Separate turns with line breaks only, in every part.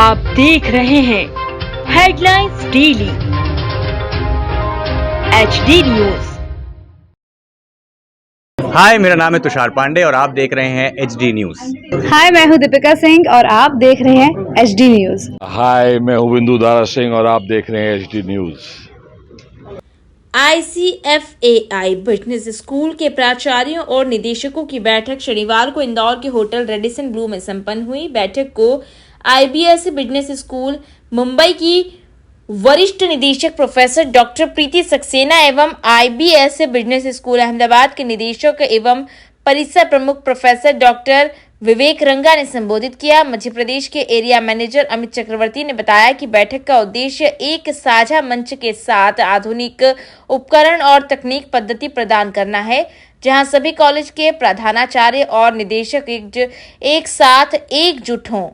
आप देख रहे हैं हेडलाइंस डेली HD न्यूज।
हाय, मेरा नाम है तुषार पांडे और आप देख रहे हैं HD न्यूज।
हाय, मैं हूं दीपिका सिंह और आप देख रहे हैं HD न्यूज।
हाय, मैं हूं बिंदु दारा सिंह और आप देख रहे हैं HD news.
ICFAI business school के प्राचार्यों और निदेशकों की बैठक शनिवार को इंदौर के होटल रेडिसन ब्लू में संपन्न हुई। बैठक को IBS बिजनेस स्कूल मुंबई की वरिष्ठ निदेशक प्रोफेसर डॉक्टर प्रीति सक्सेना एवं IBS बिजनेस स्कूल अहमदाबाद के निदेशक एवं परिसर प्रमुख प्रोफेसर डॉक्टर विवेक रंगा ने संबोधित किया। मध्य प्रदेश के एरिया मैनेजर अमित चक्रवर्ती ने बताया कि बैठक का उद्देश्य एक साझा मंच के साथ आधुनिक उपकरण और तकनीक पद्धति प्रदान करना है, जहां सभी कॉलेज के प्रधानाचार्य और निदेशक एक साथ एकजुट हों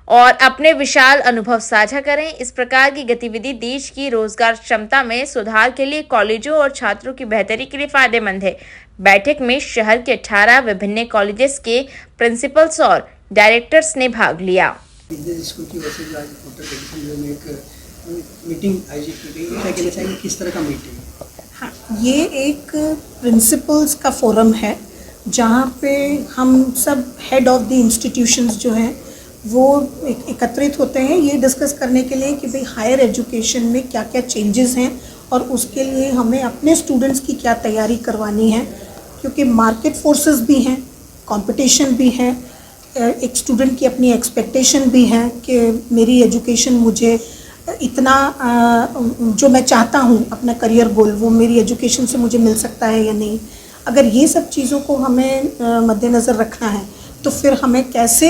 और अपने विशाल अनुभव साझा करें। इस प्रकार की गतिविधि देश की रोजगार क्षमता में सुधार के लिए, कॉलेजों और छात्रों की बेहतरी के लिए फायदेमंद है। बैठक में शहर के 18 विभिन्न कॉलेजेस के प्रिंसिपल्स और डायरेक्टर्स ने भाग लिया।
बिजनेस स्कूल की वजह से आज होटल रेडिसन में एक मीटिंग आयोजित की गई। क्या कहना चाहेंगे, किस तरह का मीटिंग?
हाँ, ये एक प्रिंसिपल्स का फोरम है जहाँ पे हम सब हेड ऑफ द इंस्टीट्यूशंस जो हैं वो एकत्रित होते हैं ये डिस्कस करने के लिए कि भाई हायर एजुकेशन में क्या क्या चेंजेस हैं और उसके लिए हमें अपने स्टूडेंट्स की क्या तैयारी करवानी है, क्योंकि मार्केट फोर्सेस भी हैं, कंपटीशन भी है, एक स्टूडेंट की अपनी एक्सपेक्टेशन भी है कि मेरी एजुकेशन मुझे इतना जो मैं चाहता हूँ अपना करियर गोल वो मेरी एजुकेशन से मुझे मिल सकता है या नहीं। अगर ये सब चीज़ों को हमें मद्देनज़र रखना है तो फिर हमें कैसे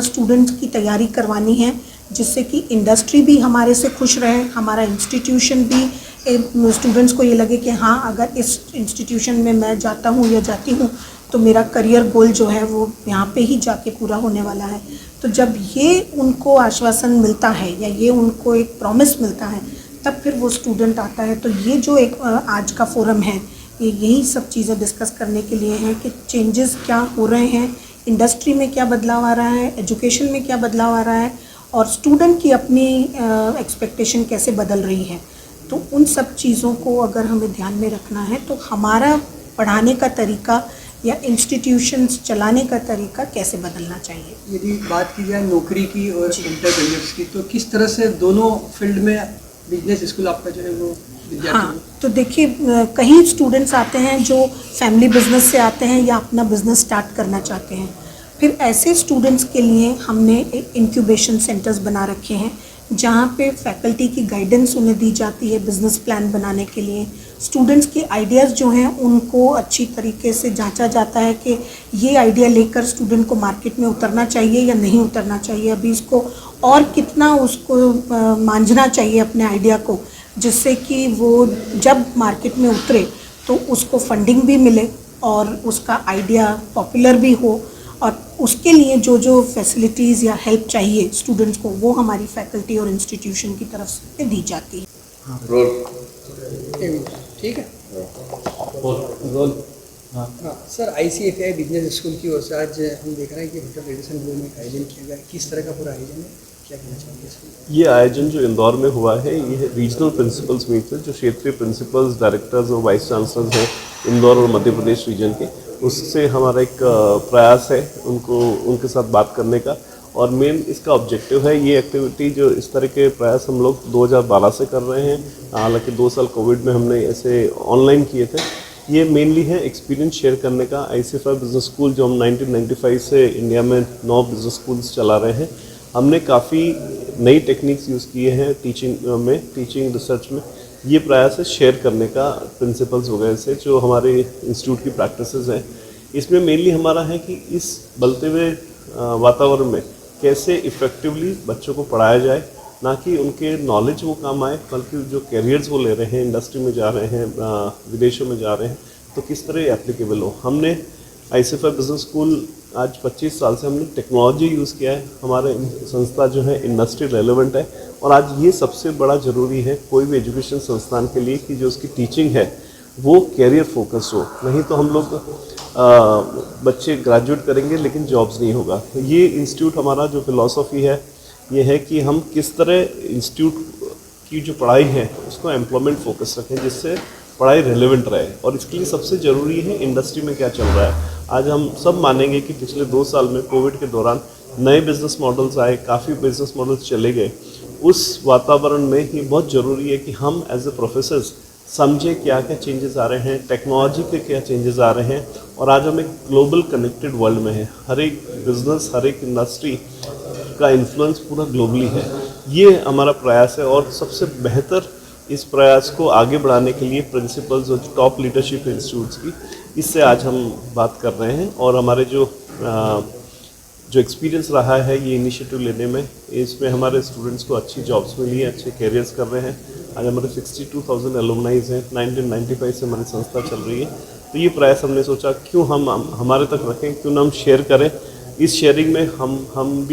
स्टूडेंट्स की तैयारी करवानी है जिससे कि इंडस्ट्री भी हमारे से खुश रहे, हमारा इंस्टीट्यूशन भी स्टूडेंट्स को ये लगे कि हाँ, अगर इस इंस्टीट्यूशन में मैं जाता हूँ या जाती हूँ तो मेरा करियर गोल जो है वो यहाँ पे ही जाके पूरा होने वाला है। तो जब ये उनको आश्वासन मिलता है या ये उनको एक प्रॉमिस मिलता है तब फिर वो स्टूडेंट आता है। तो ये जो एक आज का फोरम है ये यही सब चीज़ें डिस्कस करने के लिए हैं कि चेंजेस क्या हो रहे हैं, इंडस्ट्री में क्या बदलाव आ रहा है, एजुकेशन में क्या बदलाव आ रहा है और स्टूडेंट की अपनी एक्सपेक्टेशन कैसे बदल रही है। तो उन सब चीज़ों को अगर हमें ध्यान में रखना है तो हमारा पढ़ाने का तरीका या इंस्टीट्यूशंस चलाने का तरीका कैसे बदलना चाहिए।
यदि बात की जाए नौकरी की और एंटरप्रेन्योर्स की तो किस तरह से दोनों फील्ड में बिजनेस स्कूल आपका जो है वो
हाँ, तो देखिए कई स्टूडेंट्स आते हैं जो फैमिली बिजनेस से आते हैं या अपना बिजनेस स्टार्ट करना चाहते हैं। फिर ऐसे स्टूडेंट्स के लिए हमने एक इंक्यूबेशन सेंटर्स बना रखे हैं जहाँ पे फैकल्टी की गाइडेंस उन्हें दी जाती है बिज़नेस प्लान बनाने के लिए। स्टूडेंट्स के आइडियाज़ जो हैं उनको अच्छी तरीके से जांचा जाता है कि ये आइडिया लेकर स्टूडेंट को मार्केट में उतरना चाहिए या नहीं उतरना चाहिए, अभी इसको और कितना उसको मांझना चाहिए अपने आइडिया को, जिससे कि वो जब मार्केट में उतरे तो उसको फंडिंग भी मिले और उसका आइडिया पॉपुलर भी हो। और उसके लिए जो जो फैसिलिटीज़ या हेल्प चाहिए स्टूडेंट्स को वो हमारी फैकल्टी और इंस्टीट्यूशन की तरफ से दी जाती है।
हाँ, ठीक है। हाँ सर, ICFAI बिजनेस स्कूल की ओर से आज हम देख रहे हैं कि होटल रेडिसन ब्लू में आयोजन किया गया। किस तरह का पूरा आयोजन है, क्या कहना चाहेंगे इसमें?
ये आयोजन जो इंदौर में हुआ है ये रीजनल प्रिंसिपल्स मीट है, जो क्षेत्रीय प्रिंसिपल्स, डायरेक्टर्स और वाइस चांसलर्स हैं इंदौर और मध्य प्रदेश रीजन के, उससे हमारा एक प्रयास है उनके साथ बात करने का। और मेन इसका ऑब्जेक्टिव है ये एक्टिविटी, जो इस तरह के प्रयास हम लोग 2012 से कर रहे हैं, हालांकि 2 साल कोविड में हमने ऐसे ऑनलाइन किए थे। ये मेनली है एक्सपीरियंस शेयर करने का। ICFAI बिजनेस स्कूल जो हम 1995 से इंडिया में 9 बिजनेस स्कूल्स चला रहे हैं, हमने काफ़ी नई टेक्निक्स यूज़ किए हैं टीचिंग रिसर्च में। ये प्रयास है शेयर करने का प्रिंसिपल्स वगैरह से, जो हमारे इंस्टीट्यूट की प्रैक्टिसेस हैं। इसमें मेनली हमारा है कि इस बदलते हुए वातावरण में कैसे इफ़ेक्टिवली बच्चों को पढ़ाया जाए, ना कि उनके नॉलेज वो काम आए, बल्कि जो कैरियर्स वो ले रहे हैं, इंडस्ट्री में जा रहे हैं, विदेशों में जा रहे हैं, तो किस तरह एप्लीकेबल हो। हमने ICFAI बिजनेस स्कूल आज 25 साल से हमने टेक्नोलॉजी यूज़ किया है। हमारे संस्था जो है इंडस्ट्री रेलेवेंट है और आज ये सबसे बड़ा ज़रूरी है कोई भी एजुकेशन संस्थान के लिए कि जो उसकी टीचिंग है वो कैरियर फोकस हो। नहीं तो हम लोग बच्चे ग्रेजुएट करेंगे लेकिन जॉब्स नहीं होगा। तो ये इंस्टीट्यूट हमारा जो फिलॉसफी है ये है कि हम किस तरह इंस्टीट्यूट की जो पढ़ाई है उसको एम्प्लॉयमेंट फोकस रखें, जिससे पढ़ाई रेलेवेंट रहे। और इसके लिए सबसे ज़रूरी है इंडस्ट्री में क्या चल रहा है। आज हम सब मानेंगे कि पिछले 2 साल में कोविड के दौरान नए बिज़नेस मॉडल्स आए, काफ़ी बिज़नेस मॉडल्स चले गए। उस वातावरण में ये बहुत ज़रूरी है कि हम एज ए प्रोफेसर्स समझे क्या क्या चेंजेस आ रहे हैं, टेक्नोलॉजी के क्या चेंजेस आ रहे हैं। और आज हम एक ग्लोबल कनेक्टेड वर्ल्ड में हैं। हर एक बिज़नेस, हर एक इंडस्ट्री का इन्फ्लुएंस पूरा ग्लोबली है। ये हमारा प्रयास है और सबसे बेहतर इस प्रयास को आगे बढ़ाने के लिए प्रिंसिपल्स और टॉप लीडरशिप इंस्टीट्यूट्स की, इससे आज हम बात कर रहे हैं। और हमारे जो एक्सपीरियंस रहा है ये इनिशिएटिव लेने में, इसमें हमारे स्टूडेंट्स को अच्छी जॉब्स मिली हैं, अच्छे कैरियर्स कर रहे हैं। आज हमारे 62,000 एलुमनाइज हैं। 1995 से हमारी संस्था चल रही है। तो ये प्रयास हमने सोचा क्यों हम हमारे तक रखें, क्यों ना हम शेयर करें। इस शेयरिंग में हम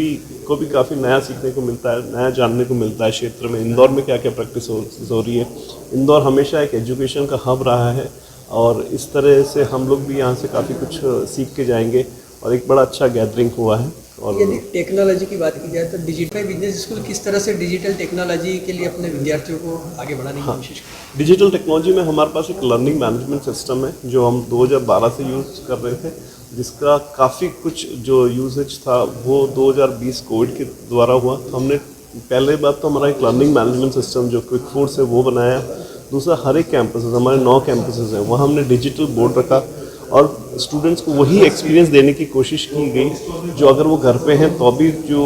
को भी काफ़ी नया सीखने को मिलता है, नया जानने को मिलता है क्षेत्र में। इंदौर में क्या क्या प्रैक्टिस हो रही है। इंदौर हमेशा एक एजुकेशन का हब रहा है और इस तरह से हम लोग भी यहाँ से काफ़ी कुछ सीख के जाएंगे और एक बड़ा अच्छा गैदरिंग हुआ है। और
यदि टेक्नोलॉजी की बात की जाए तो डिजिटल बिजनेस स्कूल किस तरह से डिजिटल टेक्नोलॉजी के लिए अपने विद्यार्थियों को आगे बढ़ाने की कोशिश करें?
डिजिटल टेक्नोलॉजी में हमारे पास एक लर्निंग मैनेजमेंट सिस्टम है जो हम 2012 से यूज़ कर रहे थे, जिसका काफ़ी कुछ जो यूजेज था वो 2020 कोविड के द्वारा हुआ। हमने पहले बात तो हमारा एक लर्निंग मैनेजमेंट सिस्टम जो क्विक फोर्स है वो बनाया। दूसरा, हर एक कैंपस, हमारे 9 कैंपसेस हैं, वहाँ हमने डिजिटल बोर्ड रखा और स्टूडेंट्स को वही एक्सपीरियंस देने की कोशिश की गई जो अगर वो घर पे हैं तो भी जो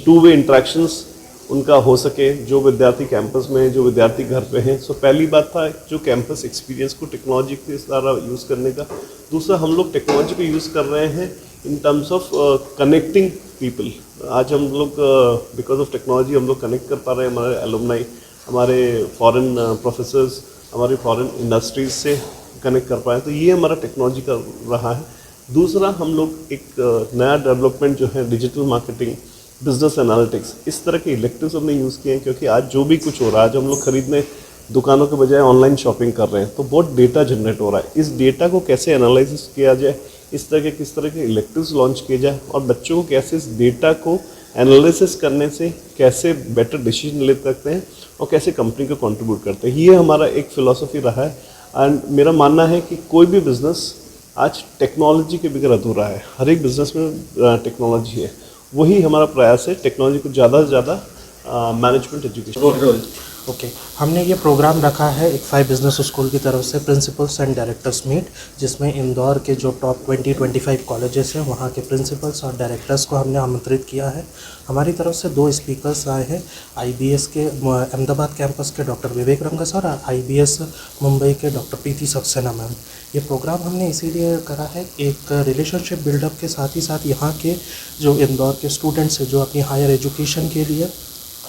2 वे इंट्रैक्शंस उनका हो सके, जो विद्यार्थी कैंपस में, जो विद्यार्थी घर पे हैं। सो पहली बात था जो कैंपस एक्सपीरियंस को टेक्नोलॉजी के द्वारा यूज़ करने का। दूसरा, हम लोग टेक्नोलॉजी को यूज़ कर रहे हैं in terms of connecting people. आज हम लोग बिकॉज ऑफ टेक्नोलॉजी हम लोग कनेक्ट कर पा रहे हैं हमारे एलुमनाई, हमारे फॉरेन प्रोफेसर्स, हमारी फॉरेन इंडस्ट्रीज से कनेक्ट कर पाए। तो ये हमारा टेक्नोलॉजी का रहा है। दूसरा, हम लोग एक नया डेवलपमेंट जो है डिजिटल मार्केटिंग, बिजनेस एनालिटिक्स, इस तरह के इलेक्टिव्स हमने यूज़ किए हैं क्योंकि आज जो भी कुछ हो रहा है, आज हम लोग खरीदने दुकानों के बजाय ऑनलाइन शॉपिंग कर रहे हैं तो बहुत डेटा जनरेट हो रहा है। इस डेटा को कैसे एनालिसिस किया जाए, इस तरह के किस तरह के इलेक्टिव्स लॉन्च किए जाए और बच्चों को कैसे इस डेटा को एनालिसिस करने से कैसे बेटर डिसीजन ले सकते हैं और कैसे कंपनी को कंट्रीब्यूट करते हैं, ये हमारा एक फ़िलॉसफी रहा है। एंड मेरा मानना है कि कोई भी बिज़नेस आज टेक्नोलॉजी के बगैर अधूरा है। हर एक बिज़नेस में टेक्नोलॉजी है, वही हमारा प्रयास है, टेक्नोलॉजी को ज़्यादा से ज़्यादा मैनेजमेंट एजुकेशन।
ओके, हमने ये प्रोग्राम रखा है एक 5 बिजनेस स्कूल की तरफ से प्रिंसिपल्स एंड डायरेक्टर्स मीट, जिसमें इंदौर के जो टॉप 20-25 कॉलेजेस हैं वहाँ के प्रिंसिपल्स और डायरेक्टर्स को हमने आमंत्रित किया है। हमारी तरफ से 2 स्पीकर्स आए हैं, IBS के अहमदाबाद कैंपस के डॉक्टर विवेक रंगस और IBS मुंबई के डॉक्टर प्रीति सक्सेना मैम। ये प्रोग्राम हमने इसीलिए करा है, एक रिलेशनशिप बिल्डअप के साथ ही साथ यहाँ के जो इंदौर के स्टूडेंट्स हैं जो अपनी हायर एजुकेशन के लिए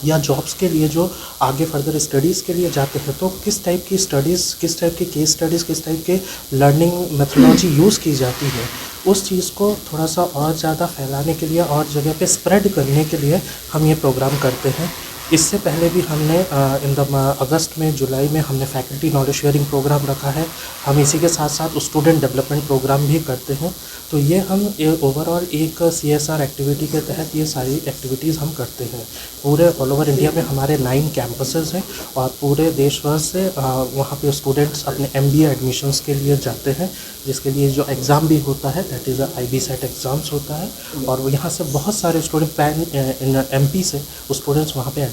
या जॉब्स के लिए जो आगे फर्दर स्टडीज़ के लिए जाते हैं तो किस टाइप की स्टडीज़, किस टाइप की केस स्टडीज़, किस टाइप के लर्निंग मेथोडोलॉजी यूज़ की जाती है, उस चीज़ को थोड़ा सा और ज़्यादा फैलाने के लिए और जगह पे स्प्रेड करने के लिए हम ये प्रोग्राम करते हैं। इससे पहले भी हमने अगस्त में, जुलाई में हमने फैकल्टी नॉलेज शेयरिंग प्रोग्राम रखा है। हम इसी के साथ साथ स्टूडेंट डेवलपमेंट प्रोग्राम भी करते हैं। तो ये हम ओवरऑल एक CSR एक्टिविटी के तहत ये सारी एक्टिविटीज़ हम करते हैं। पूरे ऑल ओवर इंडिया में हमारे 9 कैंपसेस हैं और पूरे देश भर से वहाँ पे स्टूडेंट्स अपने MBA एडमिशन्स के लिए जाते हैं, जिसके लिए जो एग्ज़ाम भी होता है दैट इज़ IBSET एग्ज़ाम्स होता है और यहाँ से बहुत सारे स्टूडेंट MP से स्टूडेंट्स वहाँ पे